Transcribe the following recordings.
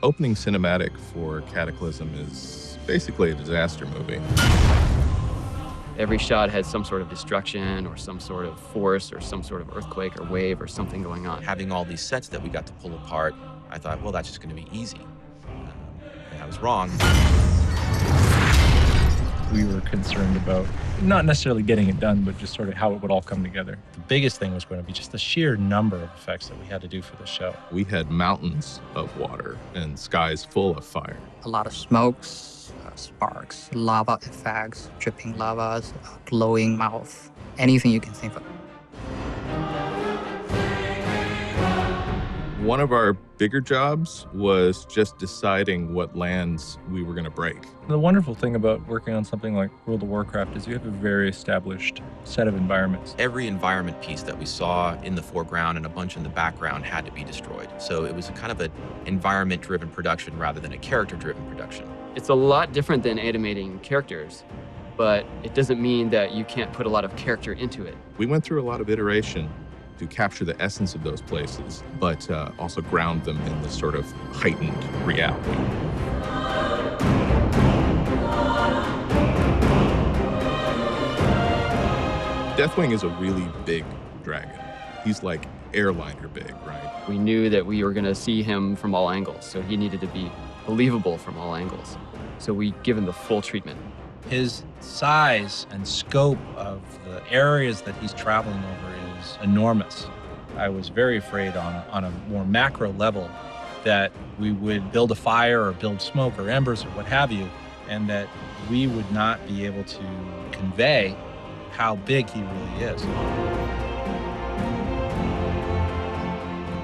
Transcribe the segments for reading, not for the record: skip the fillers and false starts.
opening cinematic for Cataclysm is basically a disaster movie. Every shot had some sort of destruction or some sort of force or some sort of earthquake or wave or something going on. Having all these sets that we got to pull apart, I thought, well, that's just going to be easy. And I was wrong. We were concerned about not necessarily getting it done, but just sort of how it would all come together. The biggest thing was going to be just the sheer number of effects that we had to do for the show. We had mountains of water and skies full of fire. A lot of smokes, sparks, lava effects, dripping lavas, glowing mouth, anything you can think of. One of our bigger jobs was just deciding what lands we were going to break. The wonderful thing about working on something like World of Warcraft is you have a very established set of environments. Every environment piece that we saw in the foreground and a bunch in the background had to be destroyed. So it was a kind of an environment-driven production rather than a character-driven production. It's a lot different than animating characters, but it doesn't mean that you can't put a lot of character into it. We went through a lot of iteration to capture the essence of those places, but also ground them in this sort of heightened reality. Deathwing is a really big dragon. He's like airliner big, right? We knew that we were going to see him from all angles, so he needed to be believable from all angles. So we give him the full treatment. His size and scope of the areas that he's traveling over is enormous. I was very afraid on a more macro level that we would build a fire or build smoke or embers or what have you, and that we would not be able to convey how big he really is.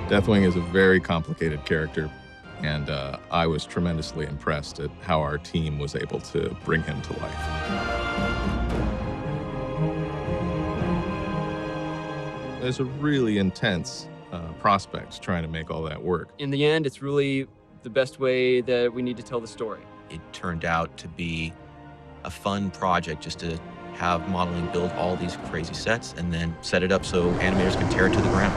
Deathwing is a very complicated character, and I was tremendously impressed at how our team was able to bring him to life. There's a really intense prospect trying to make all that work. In the end, it's really the best way that we need to tell the story. It turned out to be a fun project just to have modeling build all these crazy sets and then set it up so animators could tear it to the ground.